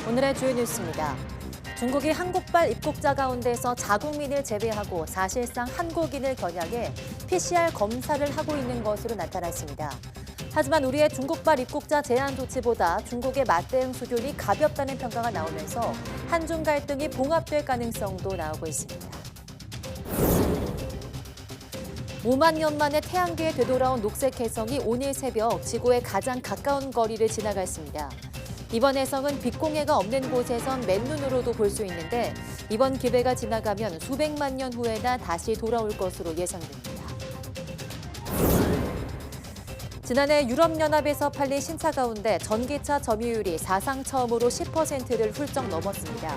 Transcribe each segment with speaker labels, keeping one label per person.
Speaker 1: 오늘의 주요 뉴스입니다. 중국이 한국발 입국자 가운데서 자국민을 제외하고 사실상 한국인을 겨냥해 PCR 검사를 하고 있는 것으로 나타났습니다. 하지만 우리의 중국발 입국자 제한 조치보다 중국의 맞대응 수준이 가볍다는 평가가 나오면서 한중 갈등이 봉합될 가능성도 나오고 있습니다. 5만 년 만에 태양계에 되돌아온 녹색 혜성이 오늘 새벽 지구에 가장 가까운 거리를 지나갔습니다. 이번 혜성은 빛공해가 없는 곳에선 맨눈으로도 볼 수 있는데 이번 기회가 지나가면 수백만 년 후에나 다시 돌아올 것으로 예상됩니다. 지난해 유럽연합에서 팔린 신차 가운데 전기차 점유율이 사상 처음으로 10%를 훌쩍 넘었습니다.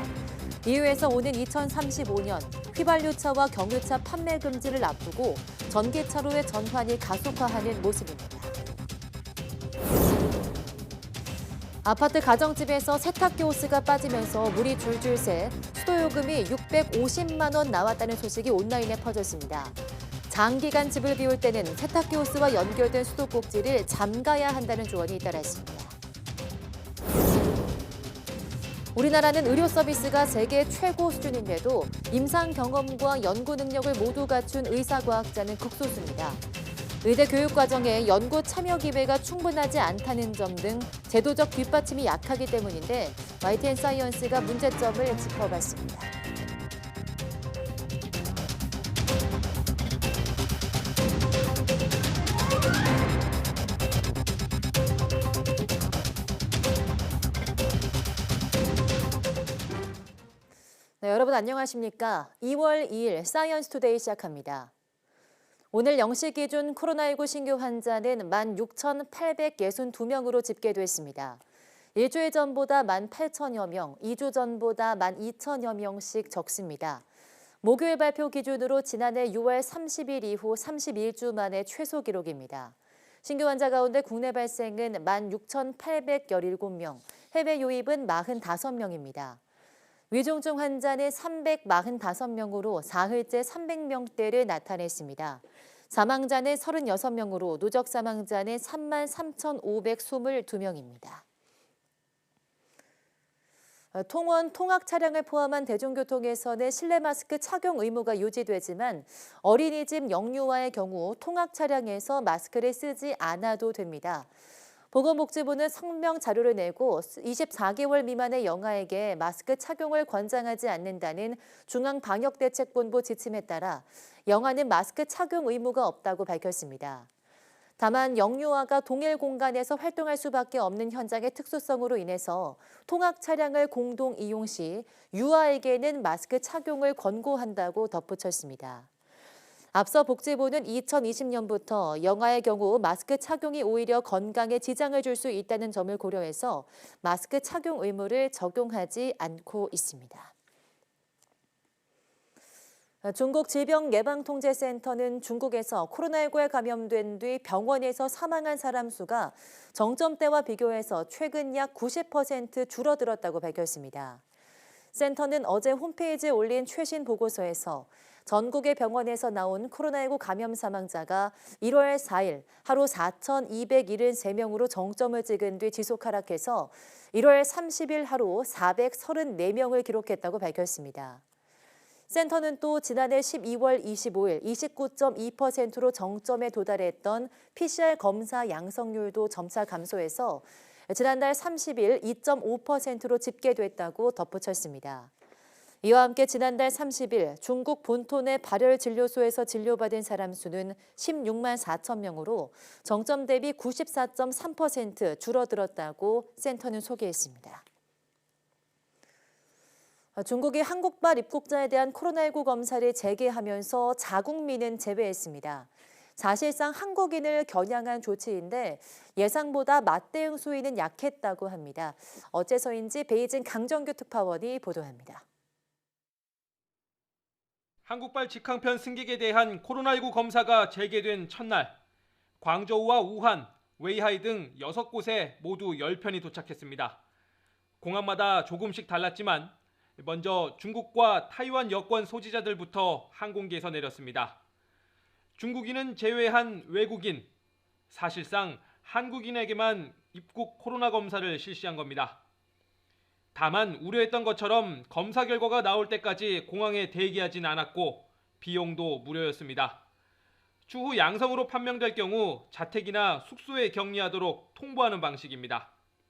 Speaker 1: EU에서 오는 2035년 휘발유차와 경유차 판매 금지를 앞두고 전기차로의 전환이 가속화하는 모습입니다. 아파트 가정집에서 세탁기 호스가 빠지면서 물이 줄줄 새 수도요금이 650만 원 나왔다는 소식이 온라인에 퍼졌습니다. 장기간 집을 비울 때는 세탁기 호스와 연결된 수도꼭지를 잠가야 한다는 조언이 잇따랐습니다. 우리나라는 의료 서비스가 세계 최고 수준인데도 임상 경험과 연구 능력을 모두 갖춘 의사과학자는 극소수입니다. 의대 교육 과정에 연구 참여 기회가 충분하지 않다는 점 등 제도적 뒷받침이 약하기 때문인데 YTN 사이언스가 문제점을 짚어봤습니다. 네, 여러분 안녕하십니까? 2월 2일 사이언스 투데이 시작합니다. 오늘 0시 기준 코로나19 신규 환자는 16,862명으로 집계됐습니다. 일주일 전보다 18,000여 명, 2주 전보다 12,000여 명씩 적습니다. 목요일 발표 기준으로 지난해 6월 30일 이후 31주 만에 최소 기록입니다. 신규 환자 가운데 국내 발생은 16,817명, 해외 유입은 45명입니다. 위중증 환자는 345명으로 사흘째 300명대를 나타냈습니다. 사망자는 36명으로 누적 사망자는 33,522명입니다. 통원, 통학 차량을 포함한 대중교통에서는 실내 마스크 착용 의무가 유지되지만 어린이집 영유아의 경우 통학 차량에서 마스크를 쓰지 않아도 됩니다. 보건복지부는 성명 자료를 내고 24개월 미만의 영아에게 마스크 착용을 권장하지 않는다는 중앙방역대책본부 지침에 따라 영아는 마스크 착용 의무가 없다고 밝혔습니다. 다만 영유아가 동일 공간에서 활동할 수밖에 없는 현장의 특수성으로 인해서 통학 차량을 공동 이용 시 유아에게는 마스크 착용을 권고한다고 덧붙였습니다. 앞서 복지부는 2020년부터 영아의 경우 마스크 착용이 오히려 건강에 지장을 줄 수 있다는 점을 고려해서 마스크 착용 의무를 적용하지 않고 있습니다. 중국 질병예방통제센터는 중국에서 코로나19에 감염된 뒤 병원에서 사망한 사람 수가 정점 때와 비교해서 최근 약 90% 줄어들었다고 밝혔습니다. 센터는 어제 홈페이지에 올린 최신 보고서에서 전국의 병원에서 나온 코로나19 감염 사망자가 1월 4일 하루 4,273명으로 정점을 찍은 뒤 지속 하락해서 1월 30일 하루 434명을 기록했다고 밝혔습니다. 센터는 또 지난해 12월 25일 29.2%로 정점에 도달했던 PCR 검사 양성률도 점차 감소해서 지난달 30일 2.5%로 집계됐다고 덧붙였습니다. 이와 함께 지난달 30일 중국 본토 내 발열 진료소에서 진료받은 사람 수는 16만 4천 명으로 정점 대비 94.3% 줄어들었다고 센터는 소개했습니다. 중국이 한국발 입국자에 대한 코로나19 검사를 재개하면서 자국민은 제외했습니다. 사실상 한국인을 겨냥한 조치인데 예상보다 맞대응 수위는 약했다고 합니다. 어째서인지 베이징 강정규 특파원이 보도합니다.
Speaker 2: 한국발 직항편 승객에 대한 코로나19 검사가 재개된 첫날, 광저우와 우한, 웨이하이 등 6곳에 모두 10편이 도착했습니다. 공항마다 조금씩 달랐지만 먼저 중국과 타이완 여권 소지자들부터 항공기에서 내렸습니다. 중국인은 제외한 외국인, 사실상 한국인에게만 입국 코로나 검사를 실시한 겁니다. 다만 우려했던 것처럼 검사 결과가 나올 때까지 공항에 대기하진 않았고 비용도 무료였습니다. 추후 양성으로 판명될 경우 자택이나 숙소에 격리하도록 통보하는 방식입니다.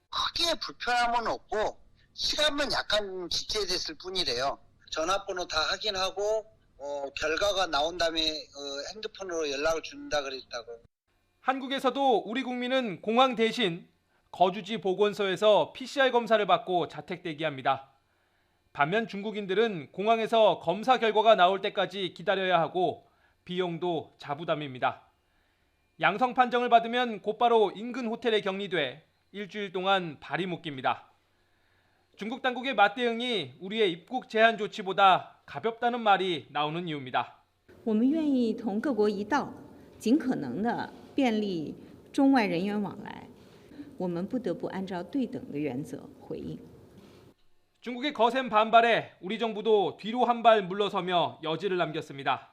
Speaker 3: 크게 불편함은 없고 시간만 약간 지체됐을 뿐이래요. 전화번호 다 확인하고 결과가 나온 다음에 핸드폰으로 연락을 준다 그랬다고.
Speaker 2: 한국에서도 우리 국민은 공항 대신 거주지 보건소에서 PCR 검사를 받고 자택 대기합니다. 반면 중국인들은 공항에서 검사 결과가 나올 때까지 기다려야 하고 비용도 자부담입니다. 양성 판정을 받으면 곧바로 인근 호텔에 격리돼 일주일 동안 발이 묶입니다. 중국 당국의 맞대응이 우리의 입국 제한 조치보다 가볍다는 말이 나오는 이유입니다.
Speaker 4: 我们愿意同各国一道，尽可能的便利中外人员往来。我们不得不按照对等的原则回应。
Speaker 2: 중국의 거센 반발에 우리 정부도 뒤로 한 발 물러서며 여지를 남겼습니다.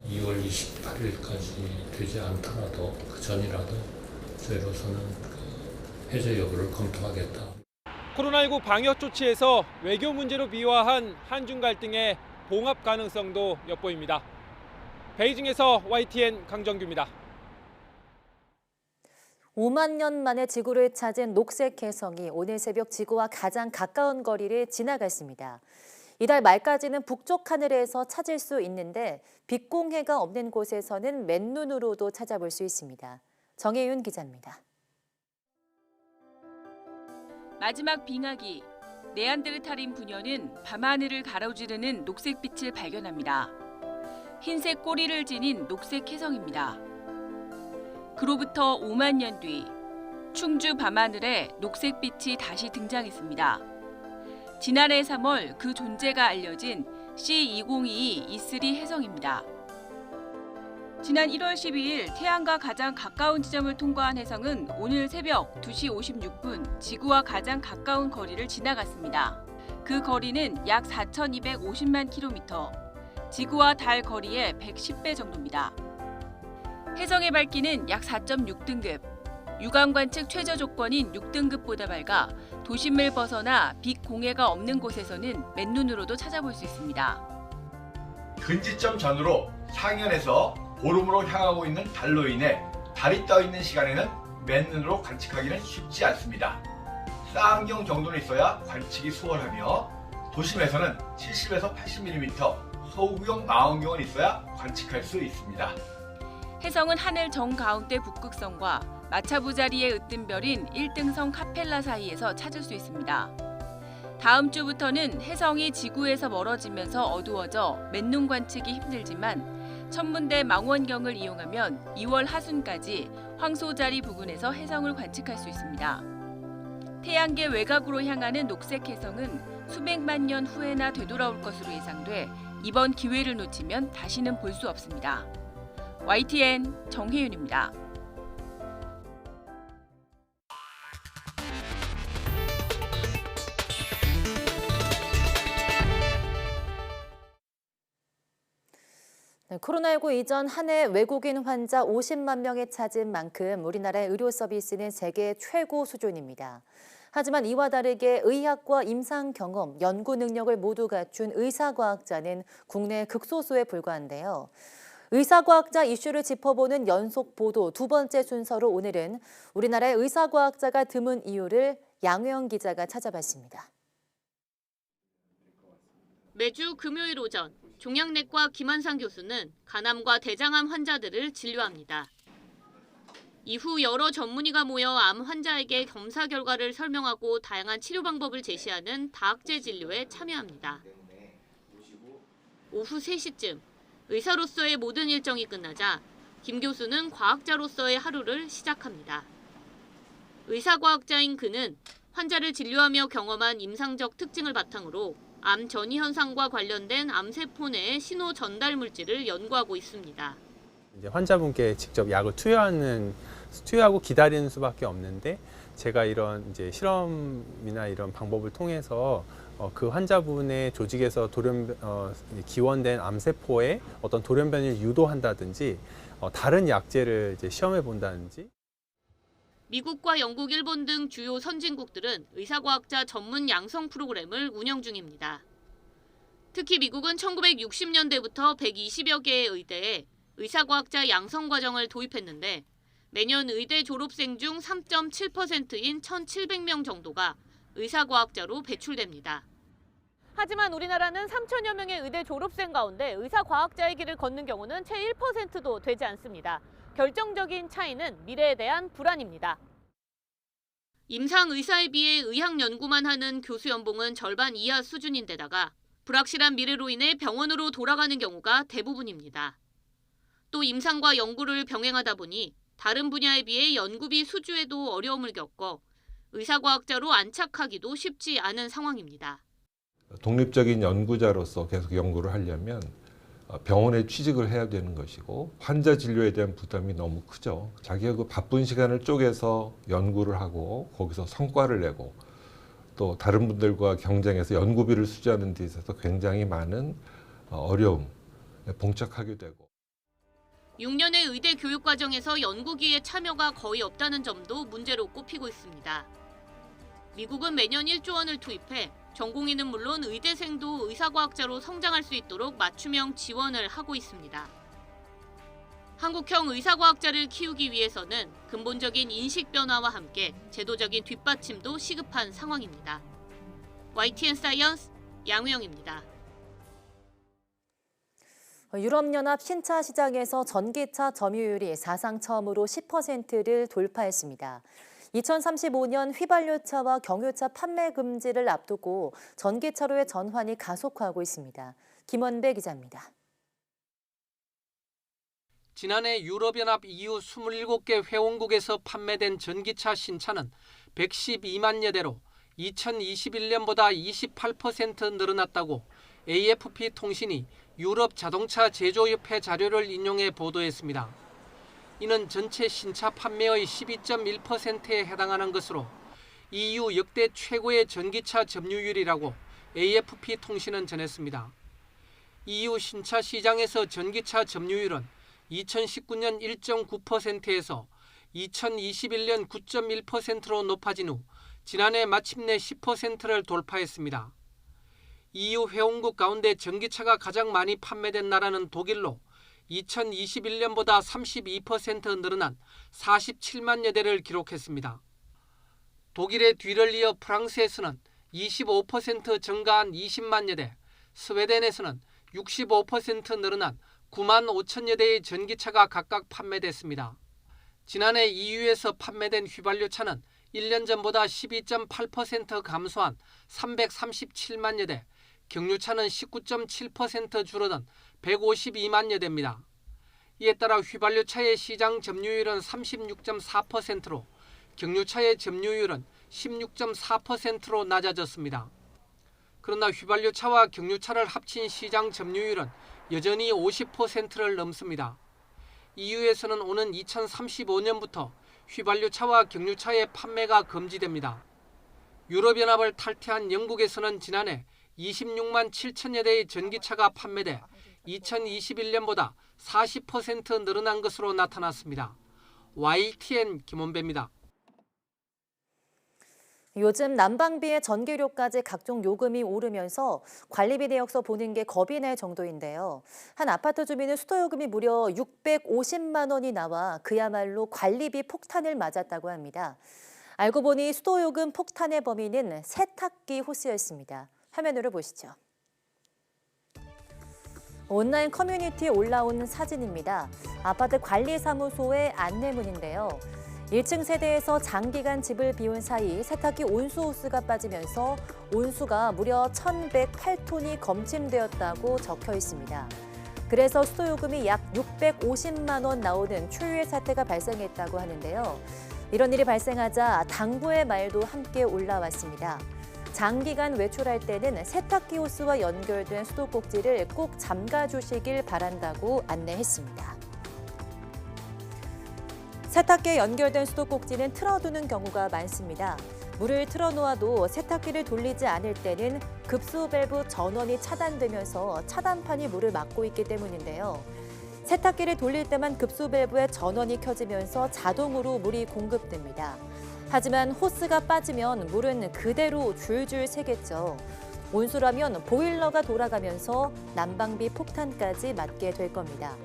Speaker 5: 2월 28일까지 되지 않더라도 그 전이라도 저희로서는 해제 여부를 검토하겠다.
Speaker 2: 코로나19 방역 조치에서 외교 문제로 비화한 한중 갈등의 봉합 가능성도 엿보입니다. 베이징에서 YTN 강정규입니다.
Speaker 1: 5만 년 만에 지구를 찾은 녹색 혜성이 오늘 새벽 지구와 가장 가까운 거리를 지나갔습니다. 이달 말까지는 북쪽 하늘에서 찾을 수 있는데 빛공해가 없는 곳에서는 맨눈으로도 찾아볼 수 있습니다. 정혜윤 기자입니다.
Speaker 6: 마지막 빙하기, 네안데르탈인 부녀는 밤하늘을 가로지르는 녹색빛을 발견합니다. 흰색 꼬리를 지닌 녹색 혜성입니다. 그로부터 5만 년 뒤, 충주 밤하늘에 녹색빛이 다시 등장했습니다. 지난해 3월 그 존재가 알려진 C2022 E3 혜성입니다. 지난 1월 12일 태양과 가장 가까운 지점을 통과한 혜성은 오늘 새벽 2시 56분 지구와 가장 가까운 거리를 지나갔습니다. 그 거리는 약 4,250만 킬로미터, 지구와 달 거리의 110배 정도입니다. 혜성의 밝기는 약 4.6등급, 육안 관측 최저 조건인 6등급보다 밝아 도심을 벗어나 빛 공해가 없는 곳에서는 맨눈으로도 찾아볼 수 있습니다.
Speaker 7: 근지점 전후로 상현에서 보름으로 향하고 있는 달로 인해 달이 떠 있는 시간에는 맨눈으로 관측하기는 쉽지 않습니다. 쌍경 정도는 있어야 관측이 수월하며 도심에서는 70에서 80mm, 소구경, 망원경은 있어야 관측할 수 있습니다.
Speaker 6: 혜성은 하늘 정가운데 북극성과 마차부 자리의 으뜸 별인 1등성 카펠라 사이에서 찾을 수 있습니다. 다음 주부터는 혜성이 지구에서 멀어지면서 어두워져 맨눈 관측이 힘들지만 천문대 망원경을 이용하면 2월 하순까지 황소자리 부근에서 혜성을 관측할 수 있습니다. 태양계 외곽으로 향하는 녹색 혜성은 수백만 년 후에나 되돌아올 것으로 예상돼 이번 기회를 놓치면 다시는 볼 수 없습니다. YTN 정혜윤입니다.
Speaker 1: 네, 코로나19 이전 한 해 외국인 환자 50만 명에 찾은 만큼 우리나라의 의료 서비스는 세계 최고 수준입니다. 하지만 이와 다르게 의학과 임상 경험, 연구 능력을 모두 갖춘 의사과학자는 국내 극소수에 불과한데요. 의사과학자 이슈를 짚어보는 연속 보도 두 번째 순서로 오늘은 우리나라의 의사과학자가 드문 이유를 양효영 기자가 찾아봤습니다.
Speaker 8: 매주 금요일 오전 종양내과 김한상 교수는 간암과 대장암 환자들을 진료합니다. 이후 여러 전문의가 모여 암 환자에게 검사 결과를 설명하고 다양한 치료 방법을 제시하는 다학제 진료에 참여합니다. 오후 3시쯤 의사로서의 모든 일정이 끝나자 김 교수는 과학자로서의 하루를 시작합니다. 의사과학자인 그는 환자를 진료하며 경험한 임상적 특징을 바탕으로 암 전이 현상과 관련된 암세포 내의 신호 전달 물질을 연구하고 있습니다.
Speaker 9: 이제 환자분께 직접 약을 투여하고 기다리는 수밖에 없는데 제가 이런 이제 실험이나 이런 방법을 통해서 그 환자분의 조직에서 기원된 암세포의 어떤 돌연변이를 유도한다든지 다른 약제를 이제 시험해 본다든지.
Speaker 8: 미국과 영국, 일본 등 주요 선진국들은 의사과학자 전문 양성 프로그램을 운영 중입니다. 특히 미국은 1960년대부터 120여 개의 의대에 의사과학자 양성 과정을 도입했는데 매년 의대 졸업생 중 3.7%인 1,700명 정도가 의사과학자로 배출됩니다.
Speaker 10: 하지만 우리나라는 3천여 명의 의대 졸업생 가운데 의사과학자의 길을 걷는 경우는 채 1%도 되지 않습니다. 결정적인 차이는 미래에 대한 불안입니다.
Speaker 8: 임상 의사에 비해 의학 연구만 하는 교수 연봉은 절반 이하 수준인데다가 불확실한 미래로 인해 병원으로 돌아가는 경우가 대부분입니다. 또 임상과 연구를 병행하다 보니 다른 분야에 비해 연구비 수주에도 어려움을 겪고 의사과학자로 안착하기도 쉽지 않은 상황입니다.
Speaker 11: 독립적인 연구자로서 계속 연구를 하려면 병원에 취직을 해야 되는 것이고 환자 진료에 대한 부담이 너무 크죠. 자기가 그 바쁜 시간을 쪼개서 연구를 하고 거기서 성과를 내고 또 다른 분들과 경쟁해서 연구비를 수주하는 데 있어서 굉장히 많은 어려움, 봉착하게 되고.
Speaker 8: 6년의 의대 교육 과정에서 연구기에 참여가 거의 없다는 점도 문제로 꼽히고 있습니다. 미국은 매년 1조 원을 투입해 전공의는 물론 의대생도 의사과학자로 성장할 수 있도록 맞춤형 지원을 하고 있습니다. 한국형 의사과학자를 키우기 위해서는 근본적인 인식 변화와 함께 제도적인 뒷받침도 시급한 상황입니다. YTN 사이언스 양우영입니다.
Speaker 1: 유럽연합 신차 시장에서 전기차 점유율이 사상 처음으로 10%를 돌파했습니다. 2035년 휘발유차와 경유차 판매 금지를 앞두고 전기차로의 전환이 가속화하고 있습니다. 김원배 기자입니다.
Speaker 12: 지난해 유럽연합 EU 27개 회원국에서 판매된 전기차 신차는 112만여 대로 2021년보다 28% 늘어났다고 AFP 통신이 유럽 자동차 제조협회 자료를 인용해 보도했습니다. 이는 전체 신차 판매의 12.1%에 해당하는 것으로 EU 역대 최고의 전기차 점유율이라고 AFP 통신은 전했습니다. EU 신차 시장에서 전기차 점유율은 2019년 1.9%에서 2021년 9.1%로 높아진 후 지난해 마침내 10%를 돌파했습니다. EU 회원국 가운데 전기차가 가장 많이 판매된 나라는 독일로 2021년보다 32% 늘어난 47만여 대를 기록했습니다. 독일의 뒤를 이어 프랑스에서는 25% 증가한 20만여 대, 스웨덴에서는 65% 늘어난 9만 5천여 대의 전기차가 각각 판매됐습니다. 지난해 EU에서 판매된 휘발유차는 1년 전보다 12.8% 감소한 337만여 대, 경유차는 19.7% 줄어든 152만여 대입니다. 이에 따라 휘발유차의 시장 점유율은 36.4%로 경유차의 점유율은 16.4%로 낮아졌습니다. 그러나 휘발유차와 경유차를 합친 시장 점유율은 여전히 50%를 넘습니다. EU에서는 오는 2035년부터 휘발유차와 경유차의 판매가 금지됩니다. 유럽연합을 탈퇴한 영국에서는 지난해 26만 7천여 대의 전기차가 판매돼 2021년보다 40% 늘어난 것으로 나타났습니다. YTN 김원배입니다.
Speaker 1: 요즘 난방비에 전기료까지 각종 요금이 오르면서 관리비 내역서 보는 게 겁이 날 정도인데요. 한 아파트 주민은 수도요금이 무려 650만 원이 나와 그야말로 관리비 폭탄을 맞았다고 합니다. 알고 보니 수도요금 폭탄의 범인은 세탁기 호스였습니다. 화면으로 보시죠. 온라인 커뮤니티에 올라온 사진입니다. 아파트 관리사무소의 안내문인데요. 1층 세대에서 장기간 집을 비운 사이 세탁기 온수 호스가 빠지면서 온수가 무려 1,108톤이 검침되었다고 적혀 있습니다. 그래서 수도요금이 약 650만 원 나오는 초유의 사태가 발생했다고 하는데요. 이런 일이 발생하자 당부의 말도 함께 올라왔습니다. 장기간 외출할 때는 세탁기 호스와 연결된 수도꼭지를 꼭 잠가주시길 바란다고 안내했습니다. 세탁기에 연결된 수도꼭지는 틀어두는 경우가 많습니다. 물을 틀어놓아도 세탁기를 돌리지 않을 때는 급수 밸브 전원이 차단되면서 차단판이 물을 막고 있기 때문인데요. 세탁기를 돌릴 때만 급수 밸브에 전원이 켜지면서 자동으로 물이 공급됩니다. 하지만 호스가 빠지면 물은 그대로 줄줄 새겠죠. 온수라면 보일러가 돌아가면서 난방비 폭탄까지 맞게 될 겁니다.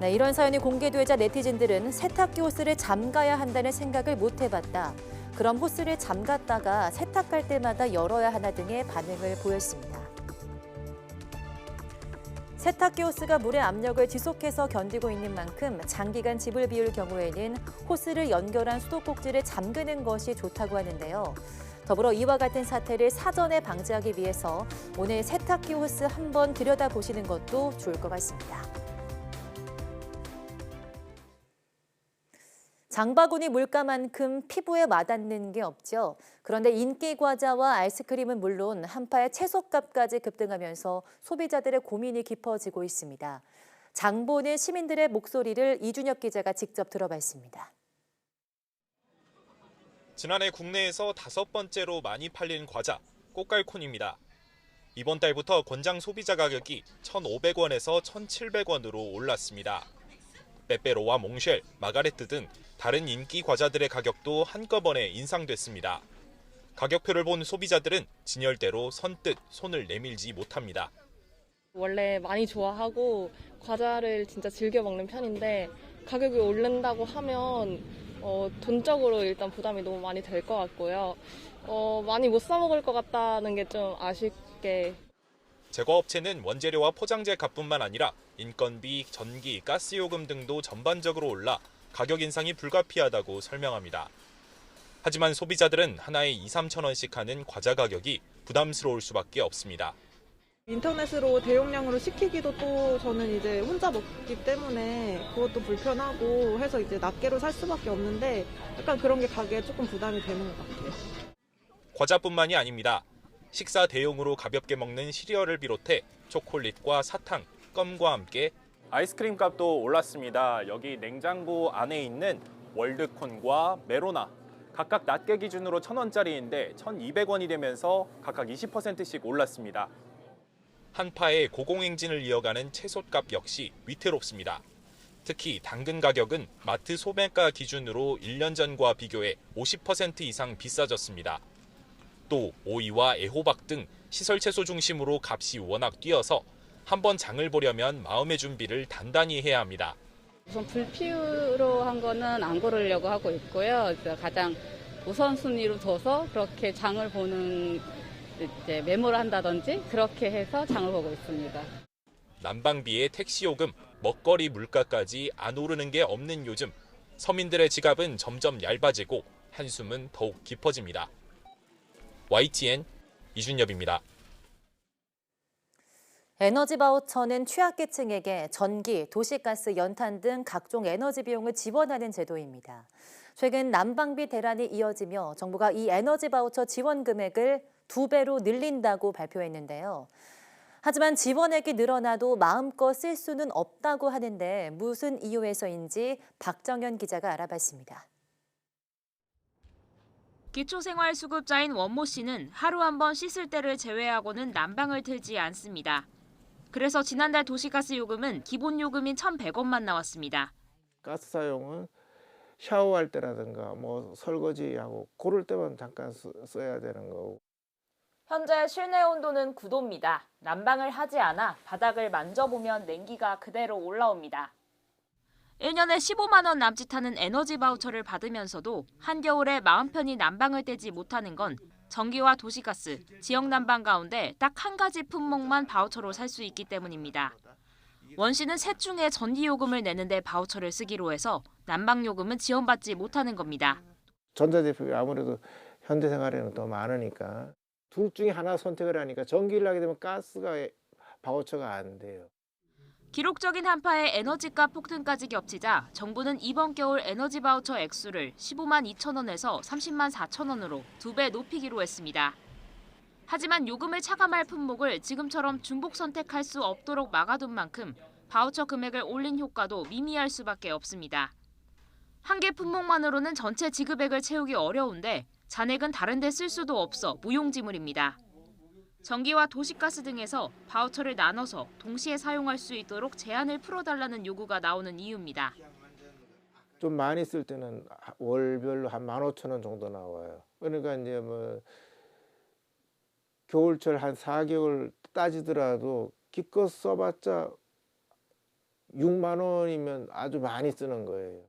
Speaker 1: 네, 이런 사연이 공개되자 네티즌들은 세탁기 호스를 잠가야 한다는 생각을 못 해봤다. 그럼 호스를 잠갔다가 세탁할 때마다 열어야 하나 등의 반응을 보였습니다. 세탁기 호스가 물의 압력을 지속해서 견디고 있는 만큼 장기간 집을 비울 경우에는 호스를 연결한 수도꼭지를 잠그는 것이 좋다고 하는데요. 더불어 이와 같은 사태를 사전에 방지하기 위해서 오늘 세탁기 호스 한번 들여다보시는 것도 좋을 것 같습니다. 장바구니 물가만큼 피부에 와닿는 게 없죠. 그런데 인기 과자와 아이스크림은 물론 한파에 채소값까지 급등하면서 소비자들의 고민이 깊어지고 있습니다. 장보는 시민들의 목소리를 이준혁 기자가 직접 들어봤습니다.
Speaker 13: 지난해 국내에서 5번째로 많이 팔린 과자, 꽃갈콘입니다. 이번 달부터 권장 소비자 가격이 1,500원에서 1,700원으로 올랐습니다. 빼빼로와 몽쉘, 마가레트 등 다른 인기 과자들의 가격도 한꺼번에 인상됐습니다. 가격표를 본 소비자들은 진열대로 선뜻 손을 내밀지 못합니다.
Speaker 14: 원래 많이 좋아하고 과자를 진짜 즐겨 먹는 편인데 가격이 오른다고 하면 돈적으로 일단 부담이 너무 많이 될 것 같고요. 많이 못 사 먹을 것 같다는 게 좀 아쉽게.
Speaker 13: 제과업체는 원재료와 포장재 값뿐만 아니라 인건비, 전기, 가스요금 등도 전반적으로 올라 가격 인상이 불가피하다고 설명합니다. 하지만 소비자들은 하나에 2, 3천 원씩 하는 과자 가격이 부담스러울 수밖에 없습니다.
Speaker 15: 인터넷으로 대용량으로 시키기도 또 저는 이제 혼자 먹기 때문에 그것도 불편하고 해서 이제 낱개로 살 수밖에 없는데 약간 그런 게 가게에 조금 부담이 되는 것 같아요.
Speaker 13: 과자뿐만이 아닙니다. 식사 대용으로 가볍게 먹는 시리얼을 비롯해 초콜릿과 사탕, 껌과 함께
Speaker 16: 아이스크림 값도 올랐습니다. 여기 냉장고 안에 있는 월드콘과 메로나 각각 낱개 기준으로 1,000원짜리인데 1,200원이 되면서 각각 20%씩 올랐습니다.
Speaker 13: 한파에 고공행진을 이어가는 채소값 역시 위태롭습니다. 특히 당근 가격은 마트 소매가 기준으로 1년 전과 비교해 50% 이상 비싸졌습니다. 또 오이와 애호박 등 시설 채소 중심으로 값이 워낙 뛰어서 한번 장을 보려면 마음의 준비를 단단히 해야 합니다.
Speaker 17: 우선 불필요한 거는 안 고르려고 하고 있고요. 가장 우선순위로 둬서 그렇게 장을 보는 이제 메모를 한다든지 그렇게 해서 장을 보고 있습니다.
Speaker 13: 난방비에 택시요금, 먹거리 물가까지 안 오르는 게 없는 요즘 서민들의 지갑은 점점 얇아지고 한숨은 더욱 깊어집니다. YTN 이준엽입니다.
Speaker 1: 에너지 바우처는 취약계층에게 전기, 도시가스, 연탄 등 각종 에너지 비용을 지원하는 제도입니다. 최근 난방비 대란이 이어지며 정부가 이 에너지 바우처 지원 금액을 2배로 늘린다고 발표했는데요. 하지만 지원액이 늘어나도 마음껏 쓸 수는 없다고 하는데 무슨 이유에서인지 박정현 기자가 알아봤습니다.
Speaker 6: 기초생활수급자인 원모 씨는 하루 한 번 씻을 때를 제외하고는 난방을 틀지 않습니다. 그래서 지난달 도시가스 요금은 기본 요금인 1,100원만 나왔습니다.
Speaker 18: 가스 사용은 샤워할 때라든가 설거지하고 고를 때만 잠깐 써야 되는 거고.
Speaker 19: 현재 실내 온도는 9도입니다. 난방을 하지 않아 바닥을 만져보면 냉기가 그대로 올라옵니다.
Speaker 6: 1년에 15만 원 남짓하는 에너지 바우처를 받으면서도 한겨울에 마음 편히 난방을 떼지 못하는 건 전기와 도시가스, 지역 난방 가운데 딱 한 가지 품목만 바우처로 살 수 있기 때문입니다. 원 씨는 셋 중에 전기요금을 내는데 바우처를 쓰기로 해서 난방요금은 지원받지 못하는 겁니다.
Speaker 18: 전자제품이 아무래도 현대생활에는 더 많으니까 둘 중에 하나 선택을 하니까 전기를 하게 되면 가스가 바우처가 안 돼요.
Speaker 6: 기록적인 한파에 에너지값 폭등까지 겹치자 정부는 이번 겨울 에너지 바우처 액수를 15만 2천 원에서 30만 4천 원으로 2배 높이기로 했습니다. 하지만 요금을 차감할 품목을 지금처럼 중복 선택할 수 없도록 막아둔 만큼 바우처 금액을 올린 효과도 미미할 수밖에 없습니다. 한 개 품목만으로는 전체 지급액을 채우기 어려운데 잔액은 다른 데 쓸 수도 없어 무용지물입니다.
Speaker 19: 전기와 도시가스 등에서 바우처를 나눠서 동시에 사용할 수 있도록 제한을 풀어달라는 요구가 나오는 이유입니다.
Speaker 18: 좀 많이 쓸 때는 월별로 한 15,000원 정도 나와요. 그러니까 이제 뭐 겨울철 한 4개월 따지더라도 기껏 써봤자 6만 원이면 아주 많이 쓰는 거예요.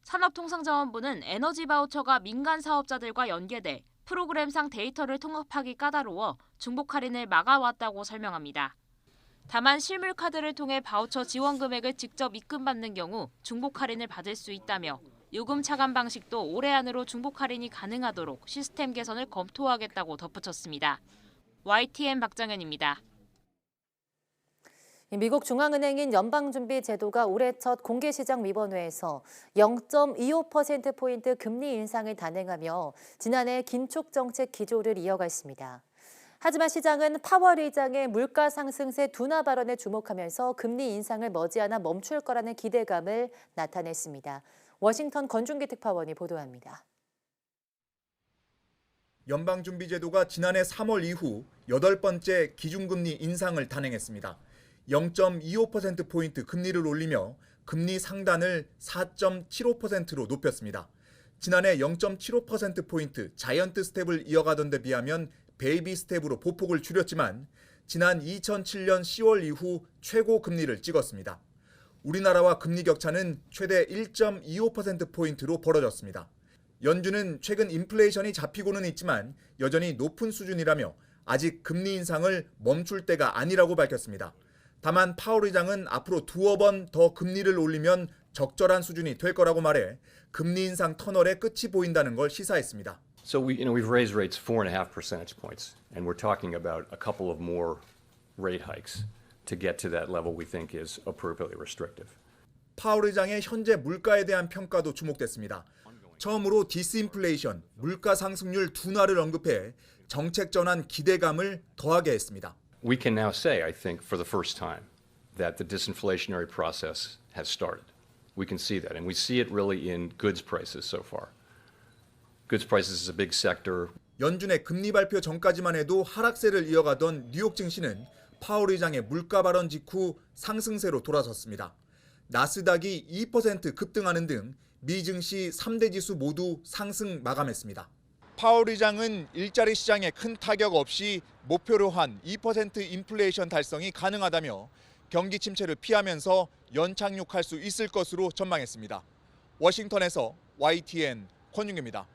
Speaker 19: 산업통상자원부는 에너지 바우처가 민간 사업자들과 연계돼 프로그램상 데이터를 통합하기 까다로워 중복 할인을 막아왔다고 설명합니다. 다만 실물 카드를 통해 바우처 지원 금액을 직접 입금받는 경우 중복 할인을 받을 수 있다며 요금 차감 방식도 올해 안으로 중복 할인이 가능하도록 시스템 개선을 검토하겠다고 덧붙였습니다. YTN 박정현입니다.
Speaker 1: 미국 중앙은행인 연방준비제도가 올해 첫 공개시장 위원회에서 0.25%포인트 금리 인상을 단행하며 지난해 긴축 정책 기조를 이어갔습니다. 하지만 시장은 파월 의장의 물가 상승세 둔화 발언에 주목하면서 금리 인상을 머지않아 멈출 거라는 기대감을 나타냈습니다. 워싱턴 권준기 특파원이 보도합니다.
Speaker 20: 연방준비제도가 지난해 3월 이후 8번째 기준금리 인상을 단행했습니다. 0.25%포인트 금리를 올리며 금리 상단을 4.75%로 높였습니다. 지난해 0.75%포인트 자이언트 스텝을 이어가던 데 비하면 베이비 스텝으로 보폭을 줄였지만 지난 2007년 10월 이후 최고 금리를 찍었습니다. 우리나라와 금리 격차는 최대 1.25%포인트로 벌어졌습니다. 연준은 최근 인플레이션이 잡히고는 있지만 여전히 높은 수준이라며 아직 금리 인상을 멈출 때가 아니라고 밝혔습니다. 다만 파월 의장은 앞으로 두어 번 더 금리를 올리면 적절한 수준이 될 거라고 말해 금리 인상 터널의 끝이 보인다는 걸 시사했습니다.
Speaker 21: So we've raised rates 4.5 percentage points, and we're talking about a couple of more rate hikes to get to that level we think is appropriately restrictive.
Speaker 20: 파월 의장의 현재 물가에 대한 평가도 주목됐습니다. 처음으로 디스인플레이션, 물가 상승률 둔화를 언급해 정책 전환 기대감을 더하게 했습니다.
Speaker 21: We can now say, I think, for the first time, that the disinflationary process has started. We can see that, and we see it really in goods prices so far. Goods prices is a big sector.
Speaker 20: 연준의 금리 발표 전까지만 해도 하락세를 이어가던 뉴욕 증시는 파월 의장의 물가 발언 직후 상승세로 돌아섰습니다. 나스닥이 2% 급등하는 등 미 증시 3대 지수 모두 상승 마감했습니다. 파월 의장은 일자리 시장에 큰 타격 없이 목표로 한 2% 인플레이션 달성이 가능하다며 경기 침체를 피하면서 연착륙할 수 있을 것으로 전망했습니다. 워싱턴에서 YTN 권윤규입니다.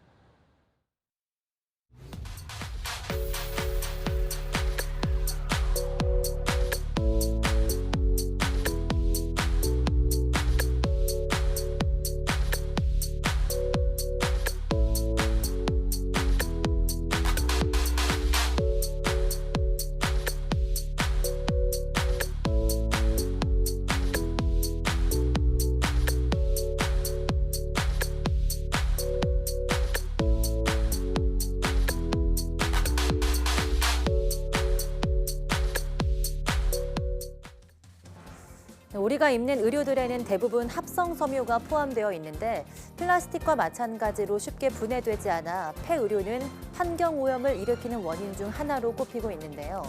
Speaker 1: 우리가 입는 의류들에는 대부분 합성 섬유가 포함되어 있는데 플라스틱과 마찬가지로 쉽게 분해되지 않아 폐의류는 환경오염을 일으키는 원인 중 하나로 꼽히고 있는데요.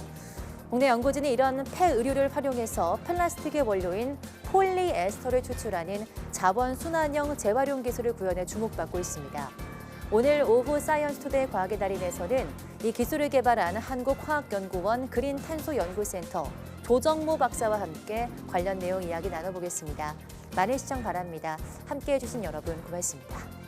Speaker 1: 국내 연구진이 이런 폐의류를 활용해서 플라스틱의 원료인 폴리에스터를 추출하는 자원 순환형 재활용 기술을 구현해 주목받고 있습니다. 오늘 오후 사이언스투데이 과학의 달인에서는 이 기술을 개발한 한국화학연구원 그린탄소연구센터 조정모 박사와 함께 관련 내용 이야기 나눠보겠습니다. 많은 시청 바랍니다. 함께해 주신 여러분 고맙습니다.